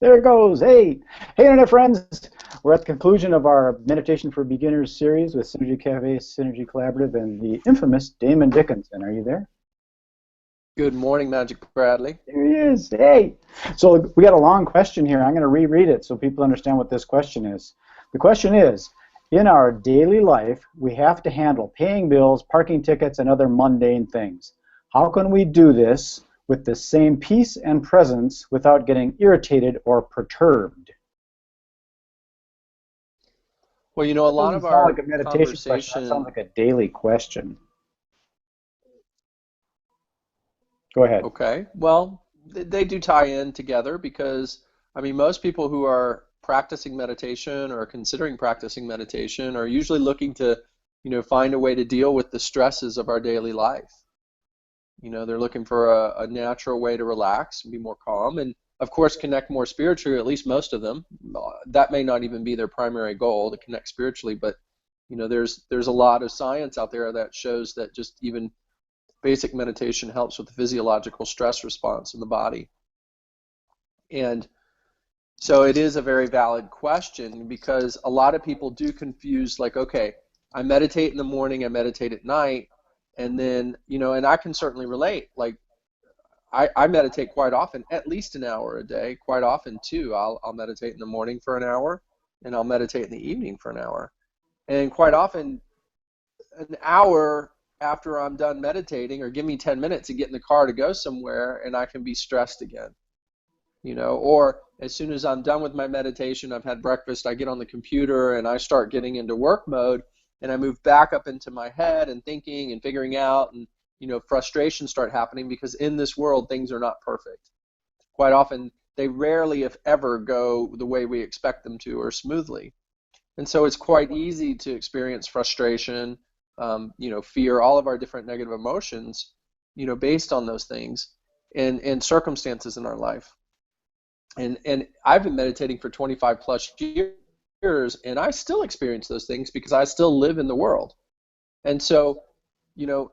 There it goes. Hey, hey, internet friends. We're at the conclusion of our Meditation for Beginners series with Synergy Cafe, Synergy Collaborative, and the infamous Damon Dickinson. Are you there? Good morning, Magic Bradley. There he is. Hey. So we got a long question here. I'm going to reread it so people understand what this question is. The question is, in our daily life, we have to handle paying bills, parking tickets, and other mundane things. How can we do this with the same peace and presence without getting irritated or perturbed? Well, you know, a That lot doesn't of sound our like a meditation question. That sounds conversation, like a daily question. Go ahead. okay, well, they do tie in together because, I mean, most people who are practicing meditation or considering practicing meditation are usually looking to, find a way to deal with the stresses of our daily life. They're looking for a natural way to relax and be more calm and, of course, connect more spiritually, or at least most of them. That may not even be their primary goal, to connect spiritually, but, there's a lot of science out there that shows that just even basic meditation helps with the physiological stress response in the body. And so it is a very valid question because a lot of people do confuse, like, okay, I meditate in the morning, I meditate at night, and then, and I can certainly relate. Like, I meditate quite often, at least an hour a day, quite often too. I'll meditate in the morning for an hour, and I'll meditate in the evening for an hour. And quite often, an hour after I'm done meditating, or give me 10 minutes to get in the car to go somewhere, and I can be stressed again. Or as soon as I'm done with my meditation, I've had breakfast, I get on the computer and I start getting into work mode, and I move back up into my head and thinking and figuring out, and frustrations start happening because in this world things are not perfect. Quite often they rarely, if ever, go the way we expect them to or smoothly. And so it's quite easy to experience frustration, fear, all of our different negative emotions, based on those things and circumstances in our life. And I've been meditating for 25 plus years, and I still experience those things because I still live in the world. And so,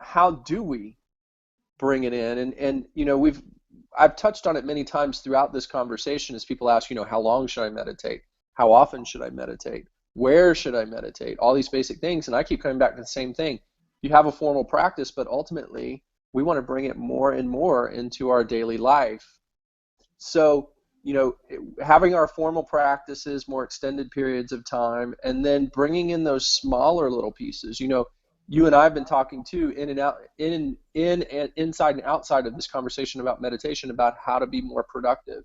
how do we bring it in? And I've touched on it many times throughout this conversation as people ask, how long should I meditate? How often should I meditate? Where should I meditate? All these basic things, and I keep coming back to the same thing. You have a formal practice, but ultimately we want to bring it more and more into our daily life. So, having our formal practices, more extended periods of time, and then bringing in those smaller little pieces. You and I have been talking too, in and out, in and inside and outside of this conversation about meditation, about how to be more productive.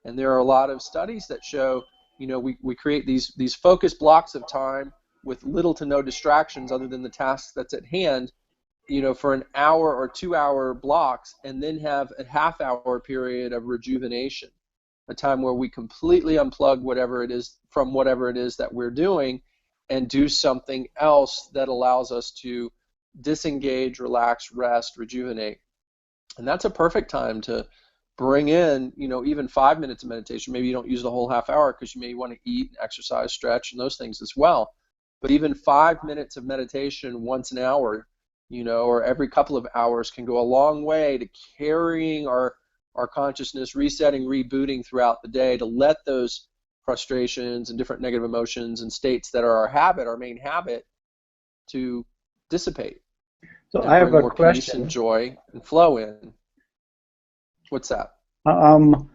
And there are a lot of studies that show, we create these focused blocks of time with little to no distractions other than the task that's at hand, for an hour or 2 hour blocks, and then have a half-hour period of rejuvenation, a time where we completely unplug whatever it is from whatever it is that we're doing and do something else that allows us to disengage, relax, rest, rejuvenate. And that's a perfect time to bring in, even 5 minutes of meditation. Maybe you don't use the whole half hour because you may want to eat, exercise, stretch, and those things as well. But even 5 minutes of meditation once an hour, or every couple of hours can go a long way to carrying our consciousness, resetting, rebooting throughout the day, to let those frustrations and different negative emotions and states that are our main habit, to dissipate So I and have bring a more peace and question. joy and flow in. What's that? Um,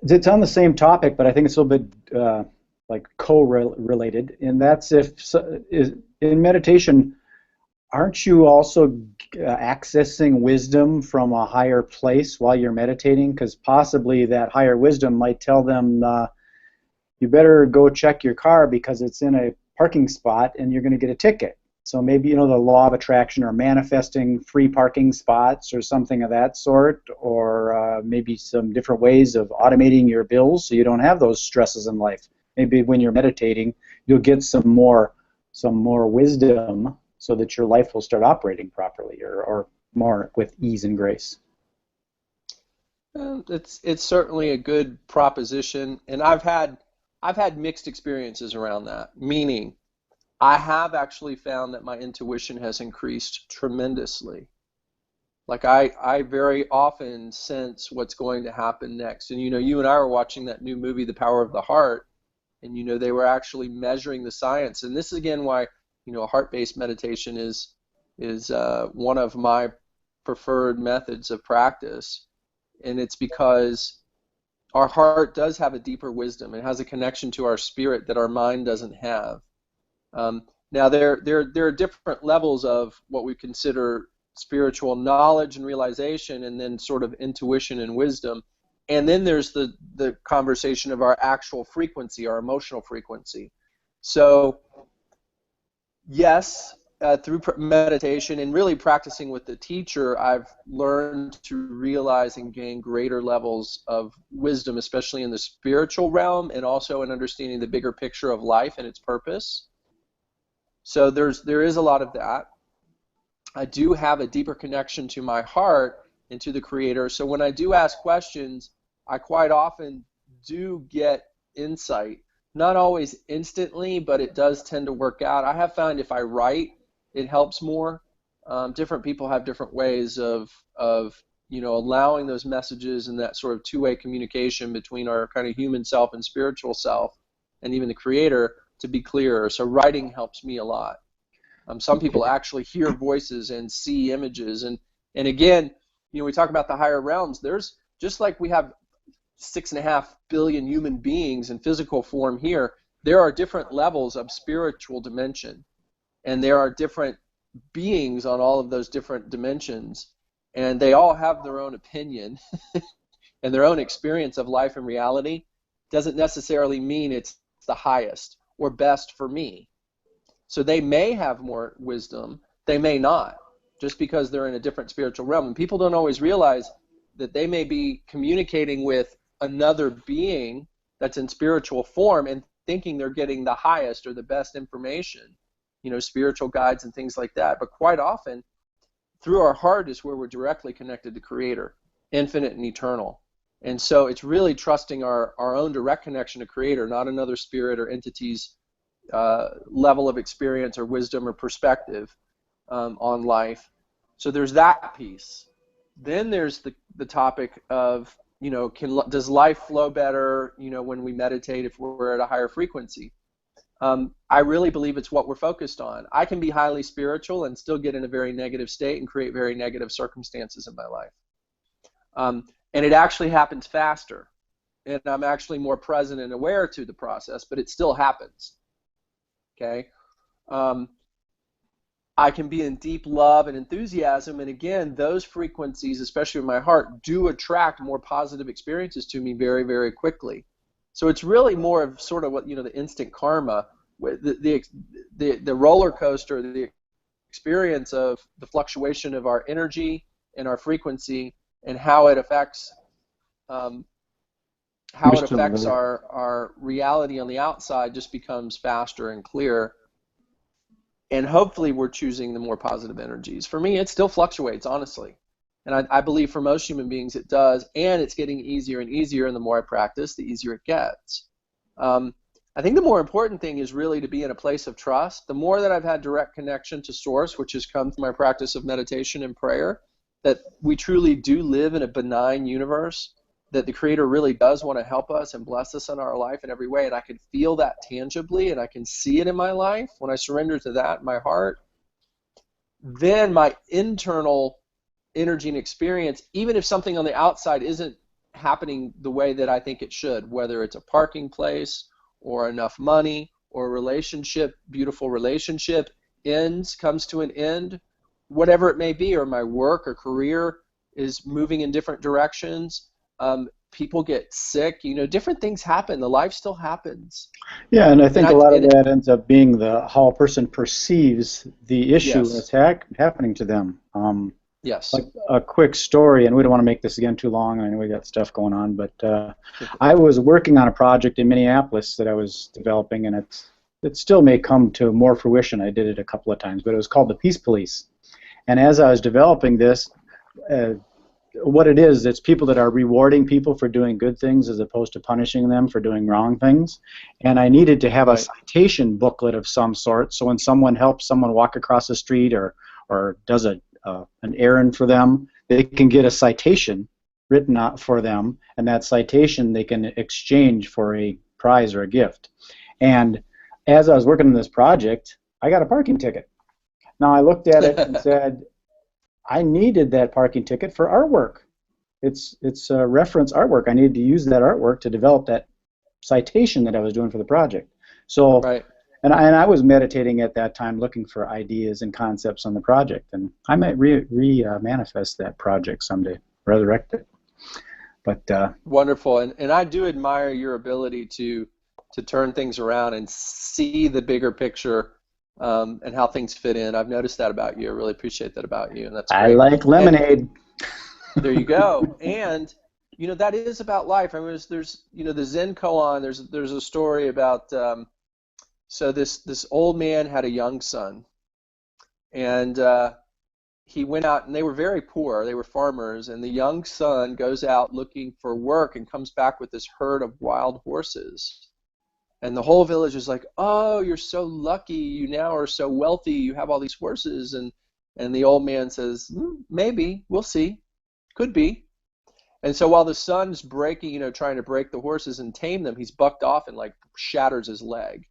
it's on the same topic, but I think it's a little bit like co-related, and that's is in meditation, aren't you also accessing wisdom from a higher place while you're meditating? Because possibly that higher wisdom might tell them, you better go check your car because it's in a parking spot and you're going to get a ticket. So maybe, the law of attraction, or manifesting free parking spots or something of that sort, or maybe some different ways of automating your bills so you don't have those stresses in life. Maybe when you're meditating, you'll get some more wisdom so that your life will start operating properly, or more with ease and grace. It's certainly a good proposition, and I've had mixed experiences around that. Meaning, I have actually found that my intuition has increased tremendously. Like I very often sense what's going to happen next. And you and I were watching that new movie, The Power of the Heart, and they were actually measuring the science. And this is again why heart-based meditation is one of my preferred methods of practice. And it's because our heart does have a deeper wisdom. It has a connection to our spirit that our mind doesn't have. Now there are different levels of what we consider spiritual knowledge and realization, and then sort of intuition and wisdom. And then there's the conversation of our actual frequency, our emotional frequency. So yes, through meditation and really practicing with the teacher, I've learned to realize and gain greater levels of wisdom, especially in the spiritual realm, and also in understanding the bigger picture of life and its purpose. So there is a lot of that. I do have a deeper connection to my heart and to the Creator. So when I do ask questions, I quite often do get insight. Not always instantly, but it does tend to work out. I have found if I write, it helps more. Different people have different ways of allowing those messages and that sort of two-way communication between our kind of human self and spiritual self, and even the Creator, to be clearer. So writing helps me a lot. Some people actually hear voices and see images, and again, we talk about the higher realms. There's, just like we have 6.5 billion human beings in physical form here, there are different levels of spiritual dimension, and there are different beings on all of those different dimensions, and they all have their own opinion and their own experience of life and reality. Doesn't necessarily mean it's the highest or best for me. So they may have more wisdom, they may not, just because they're in a different spiritual realm. And people don't always realize that they may be communicating with another being that's in spiritual form and thinking they're getting the highest or the best information, spiritual guides and things like that. But quite often, through our heart is where we're directly connected to Creator, infinite and eternal. And so it's really trusting our own direct connection to Creator, not another spirit or entity's level of experience or wisdom or perspective on life. So there's that piece. Then there's the topic of, does life flow better, when we meditate if we're at a higher frequency? I really believe it's what we're focused on. I can be highly spiritual and still get in a very negative state and create very negative circumstances in my life. And it actually happens faster. And I'm actually more present and aware to the process, but it still happens. Okay? I can be in deep love and enthusiasm, and again, those frequencies, especially in my heart, do attract more positive experiences to me very, very quickly. So it's really more of sort of what, the instant karma, the roller coaster, the experience of the fluctuation of our energy and our frequency, and how it affects our reality on the outside just becomes faster and clearer. And hopefully we're choosing the more positive energies. For me, it still fluctuates, honestly. And I believe for most human beings it does, and it's getting easier and easier, and the more I practice, the easier it gets. I think the more important thing is really to be in a place of trust. The more that I've had direct connection to Source, which has come through my practice of meditation and prayer, that we truly do live in a benign universe, that the Creator really does want to help us and bless us in our life in every way, and I can feel that tangibly, and I can see it in my life when I surrender to that in my heart, then my internal energy and experience, even if something on the outside isn't happening the way that I think it should, whether it's a parking place or enough money or a relationship, beautiful relationship comes to an end, whatever it may be, or my work or career is moving in different directions, people get sick, different things happen. The life still happens. Yeah, and I think a lot of that ends up being how a person perceives the issue that's happening to them. Yes. Like a quick story, and we don't want to make this again too long. I know we got stuff going on, but I was working on a project in Minneapolis that I was developing, and it still may come to more fruition. I did it a couple of times, but it was called the Peace Police. And as I was developing this, what it is, it's people that are rewarding people for doing good things as opposed to punishing them for doing wrong things. And I needed to have a citation booklet of some sort, so when someone helps someone walk across the street or does an errand for them, they can get a citation written out for them, and that citation they can exchange for a prize or a gift. And as I was working on this project, I got a parking ticket. Now I looked at it and said, I needed that parking ticket for artwork. It's reference artwork. I needed to use that artwork to develop that citation that I was doing for the project. So, right. and I was meditating at that time, looking for ideas and concepts on the project, and I might manifest that project someday, resurrect it. But wonderful, and I do admire your ability to turn things around and see the bigger picture, and how things fit in. I've noticed that about you. I really appreciate that about you, and that's great. I like lemonade. And there you go. And that is about life. I mean, there's the Zen koan. There's a story about so this old man had a young son, and he went out, and they were very poor. They were farmers, and the young son goes out looking for work and comes back with this herd of wild horses. And the whole village is like, oh, you're so lucky. You now are so wealthy. You have all these horses. And the old man says, maybe. We'll see. Could be. And so while the son's breaking, trying to break the horses and tame them, he's bucked off and like shatters his leg.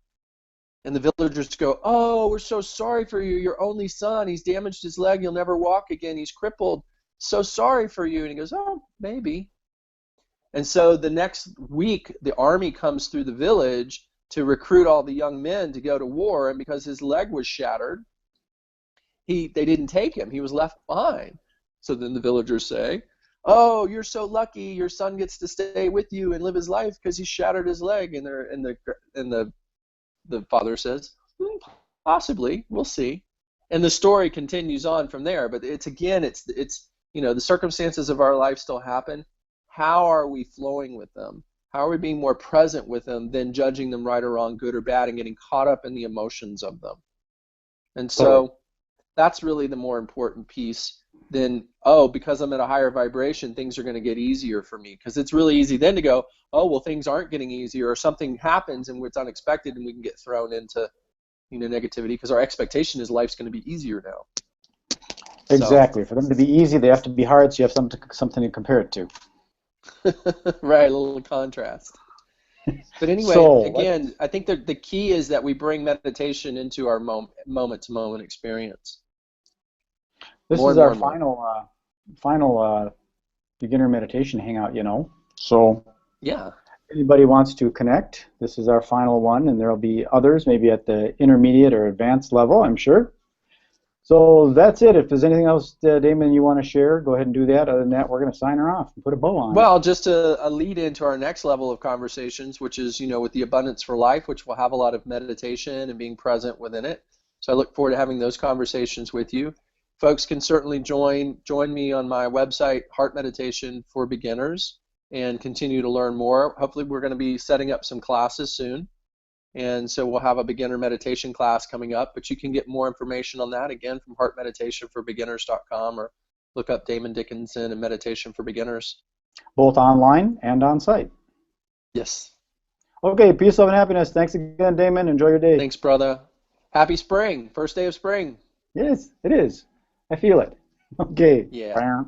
And the villagers go, oh, we're so sorry for you. Your only son, he's damaged his leg. He'll never walk again. He's crippled. So sorry for you. And he goes, oh, maybe. And so the next week, the army comes through the village to recruit all the young men to go to war. And because his leg was shattered, they didn't take him. He was left behind. So then the villagers say, oh, you're so lucky. Your son gets to stay with you and live his life because he shattered his leg. And the father says, possibly. We'll see. And the story continues on from there. But it's the circumstances of our life still happen. How are we flowing with them? How are we being more present with them than judging them right or wrong, good or bad, and getting caught up in the emotions of them? And so that's really the more important piece than, oh, because I'm at a higher vibration, things are going to get easier for me. Because it's really easy then to go, oh, well, things aren't getting easier, or something happens and it's unexpected, and we can get thrown into negativity because our expectation is life's going to be easier now. Exactly. For them to be easy, they have to be hard, so you have something to compare it to. Right, a little contrast. But anyway, again, I think the key is that we bring meditation into our moment-to-moment experience. This is our final beginner meditation hangout, So yeah, anybody wants to connect, this is our final one, and there will be others, maybe at the intermediate or advanced level, I'm sure. So that's it. If there's anything else, Damon, you want to share, go ahead and do that. Other than that, we're going to sign her off and put a bow on. Well, just a lead into our next level of conversations, which is, with the Abundance for Life, which will have a lot of meditation and being present within it. So I look forward to having those conversations with you. Folks can certainly join me on my website, Heart Meditation for Beginners, and continue to learn more. Hopefully we're going to be setting up some classes soon. And so we'll have a beginner meditation class coming up, but you can get more information on that, again, from heartmeditationforbeginners.com, or look up Damon Dickinson and Meditation for Beginners. Both online and on site. Yes. Okay, peace, love, and happiness. Thanks again, Damon. Enjoy your day. Thanks, brother. Happy spring. First day of spring. Yes, it is. I feel it. Okay. Yeah.